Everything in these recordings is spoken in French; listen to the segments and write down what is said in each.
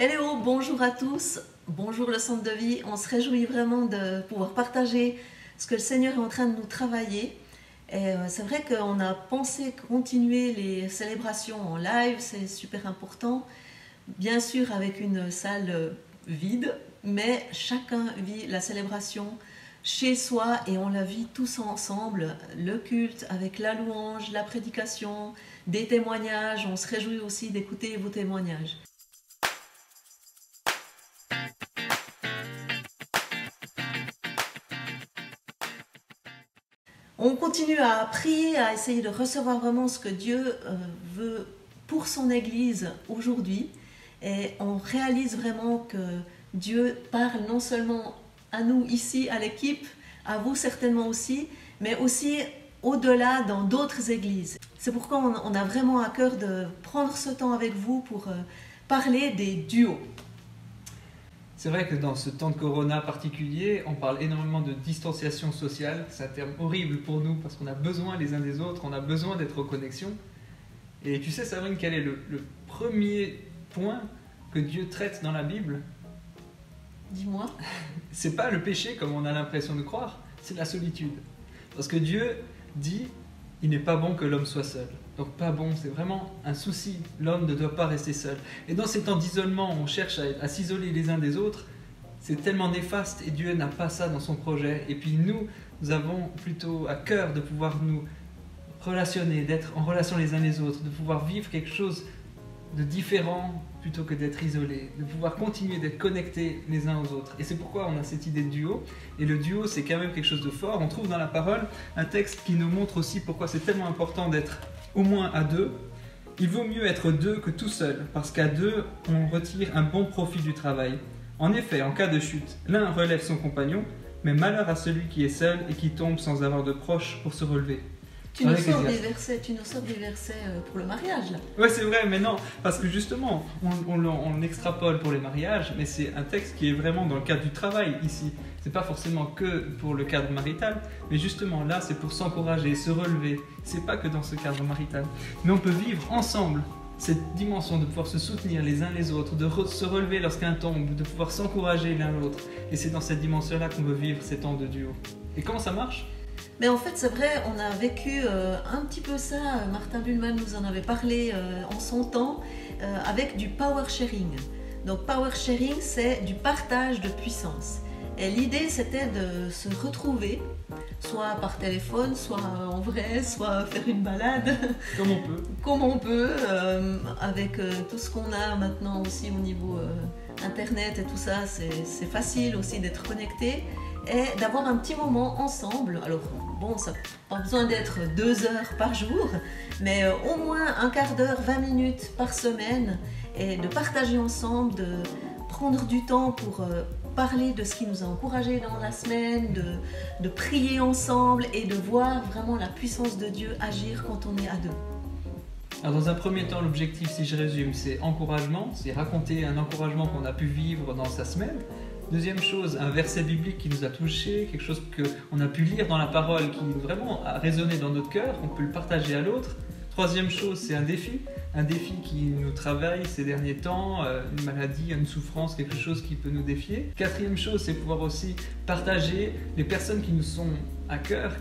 Hello, bonjour à tous, bonjour le centre de vie. On se réjouit vraiment de pouvoir partager ce que le Seigneur est en train de nous travailler. Et c'est vrai qu'on a pensé continuer les célébrations en live, c'est super important. Bien sûr avec une salle vide, mais chacun vit la célébration chez soi et on la vit tous ensemble. Le culte avec la louange, la prédication, des témoignages. On se réjouit aussi d'écouter vos témoignages. On continue à prier, à essayer de recevoir vraiment ce que Dieu veut pour son Église aujourd'hui. Et on réalise vraiment que Dieu parle non seulement à nous ici, à l'équipe, à vous certainement aussi, mais aussi au-delà dans d'autres églises. C'est pourquoi on a vraiment à cœur de prendre ce temps avec vous pour parler des duos. C'est vrai que dans ce temps de corona particulier, on parle énormément de distanciation sociale. C'est un terme horrible pour nous parce qu'on a besoin les uns des autres, on a besoin d'être en connexion. Et tu sais, Sabrine, quel est le premier point que Dieu traite dans la Bible? Dis-moi. C'est pas le péché comme on a l'impression de croire, c'est la solitude. Parce que Dieu dit, il n'est pas bon que l'homme soit seul. Donc pas bon, c'est vraiment un souci. L'homme ne doit pas rester seul. Et dans ces temps d'isolement, on cherche à s'isoler les uns des autres. C'est tellement néfaste et Dieu n'a pas ça dans son projet. Et puis nous avons plutôt à cœur de pouvoir nous relationner, d'être en relation les uns les autres, de pouvoir vivre quelque chose de différent plutôt que d'être isolé, de pouvoir continuer d'être connectés les uns aux autres. Et c'est pourquoi on a cette idée de duo. Et le duo, c'est quand même quelque chose de fort. On trouve dans la parole un texte qui nous montre aussi pourquoi c'est tellement important d'être au moins à deux. Il vaut mieux être deux que tout seul, parce qu'à deux, on retire un bon profit du travail. En effet, en cas de chute, l'un relève son compagnon, mais malheur à celui qui est seul et qui tombe sans avoir de proche pour se relever. Tu nous sors des versets pour le mariage là. Ouais, c'est vrai, mais non, parce que justement, on extrapole pour les mariages, mais c'est un texte qui est vraiment dans le cadre du travail ici. C'est pas forcément que pour le cadre marital, mais justement là, c'est pour s'encourager, se relever. C'est pas que dans ce cadre marital, mais on peut vivre ensemble cette dimension de pouvoir se soutenir les uns les autres, de se relever lorsqu'un tombe, de pouvoir s'encourager l'un l'autre. Et c'est dans cette dimension-là qu'on veut vivre ces temps de duo. Et comment ça marche ? Mais en fait, c'est vrai, on a vécu un petit peu ça, Martin Bullman nous en avait parlé en son temps, avec du power sharing. Donc power sharing, c'est du partage de puissance. Et l'idée, c'était de se retrouver, soit par téléphone, soit en vrai, soit faire une balade. Comme on peut. Comme on peut, avec tout ce qu'on a maintenant aussi au niveau Internet et tout ça, c'est facile aussi d'être connecté. Et d'avoir un petit moment ensemble. Alors bon, ça n'a pas besoin d'être 2 heures par jour, mais au moins un quart d'heure, 20 minutes par semaine, et de partager ensemble, de prendre du temps pour parler de ce qui nous a encouragés dans la semaine, de prier ensemble et de voir vraiment la puissance de Dieu agir quand on est à deux. Alors dans un premier temps, l'objectif, si je résume, c'est encouragement, c'est raconter un encouragement qu'on a pu vivre dans sa semaine. Deuxième chose, un verset biblique qui nous a touchés, quelque chose qu'on a pu lire dans la parole qui vraiment a résonné dans notre cœur, on peut le partager à l'autre. Troisième chose, c'est un défi qui nous travaille ces derniers temps, une maladie, une souffrance, quelque chose qui peut nous défier. Quatrième chose, c'est pouvoir aussi partager les personnes qui nous sont à cœur,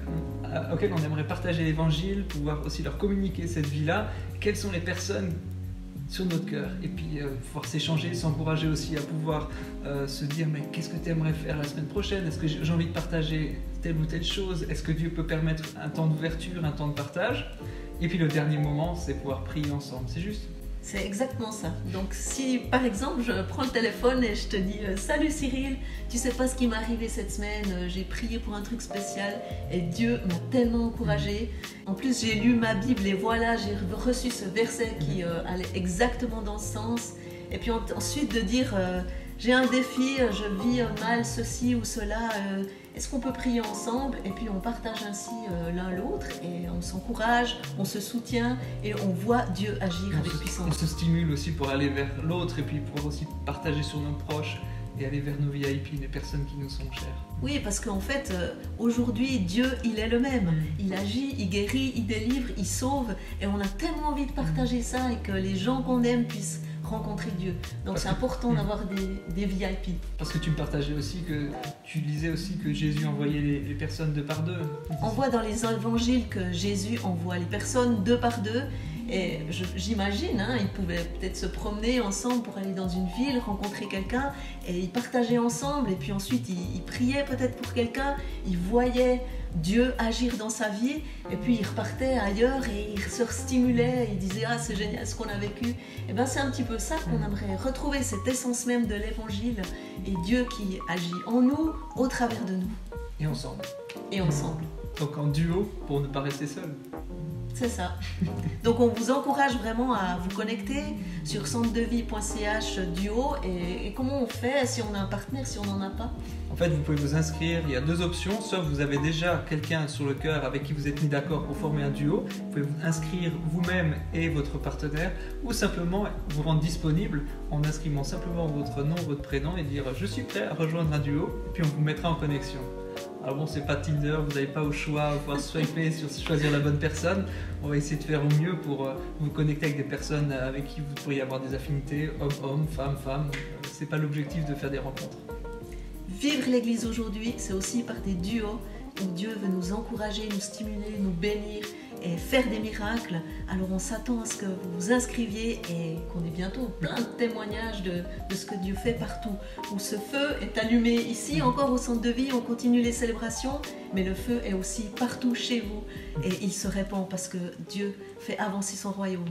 auxquelles on aimerait partager l'évangile, pouvoir aussi leur communiquer cette vie-là. Quelles sont les personnes sur notre cœur, et puis pouvoir s'échanger, s'encourager aussi à pouvoir se dire mais qu'est-ce que tu aimerais faire la semaine prochaine, est-ce que j'ai envie de partager telle ou telle chose, est-ce que Dieu peut permettre un temps d'ouverture, un temps de partage, et puis le dernier moment c'est pouvoir prier ensemble, c'est juste. C'est exactement ça. Donc si par exemple je prends le téléphone et je te dis salut Cyril, tu sais pas ce qui m'est arrivé cette semaine, j'ai prié pour un truc spécial et Dieu m'a tellement encouragée. En plus j'ai lu ma Bible et voilà, j'ai reçu ce verset qui allait exactement dans ce sens. Et puis ensuite de dire j'ai un défi, je vis mal ceci ou cela, est-ce qu'on peut prier ensemble? Et puis on partage ainsi l'un l'autre et on s'encourage, on se soutient et on voit Dieu agir avec puissance. On se stimule aussi pour aller vers l'autre et puis pour aussi partager sur nos proches et aller vers nos VIP, les personnes qui nous sont chères. Oui, parce qu'en fait, aujourd'hui, Dieu, il est le même. Il agit, il guérit, il délivre, il sauve. Et on a tellement envie de partager ça et que les gens qu'on aime puissent rencontrer Dieu. Donc Parce c'est que- important d'avoir des VIP. Parce que tu me partageais aussi que tu lisais aussi que Jésus envoyait les personnes deux par deux. On voit dans les évangiles que Jésus envoie les personnes deux par deux. Et j'imagine, hein, ils pouvaient peut-être se promener ensemble pour aller dans une ville, rencontrer quelqu'un, et ils partageaient ensemble, et puis ensuite ils priaient peut-être pour quelqu'un, ils voyaient Dieu agir dans sa vie, et puis ils repartaient ailleurs et ils se stimulaient, ils disaient ah c'est génial ce qu'on a vécu. Et bien c'est un petit peu ça qu'on aimerait retrouver, cette essence même de l'évangile, et Dieu qui agit en nous, au travers de nous, Et ensemble. et ensemble. Donc en duo pour ne pas rester seul. C'est ça. Donc on vous encourage vraiment à vous connecter sur centredevie.ch duo et comment on fait si on a un partenaire, si on n'en a pas. En fait, vous pouvez vous inscrire, il y a deux options, soit vous avez déjà quelqu'un sur le cœur avec qui vous êtes mis d'accord pour former un duo, vous pouvez vous inscrire vous-même et votre partenaire, ou simplement vous rendre disponible en inscrivant simplement votre nom, votre prénom et dire je suis prêt à rejoindre un duo, et puis on vous mettra en connexion. Alors bon, c'est pas Tinder, vous n'avez pas au choix, pouvoir swiper sur choisir la bonne personne. On va essayer de faire au mieux pour vous connecter avec des personnes avec qui vous pourriez avoir des affinités, homme-homme, femme-femme. C'est pas l'objectif de faire des rencontres. Vivre l'Église aujourd'hui, c'est aussi par des duos où Dieu veut nous encourager, nous stimuler, nous bénir et faire des miracles. Alors on s'attend à ce que vous vous inscriviez et qu'on ait bientôt plein de témoignages de ce que Dieu fait partout. Où ce feu est allumé ici, encore au centre de vie, on continue les célébrations, mais le feu est aussi partout chez vous et il se répand parce que Dieu fait avancer son royaume.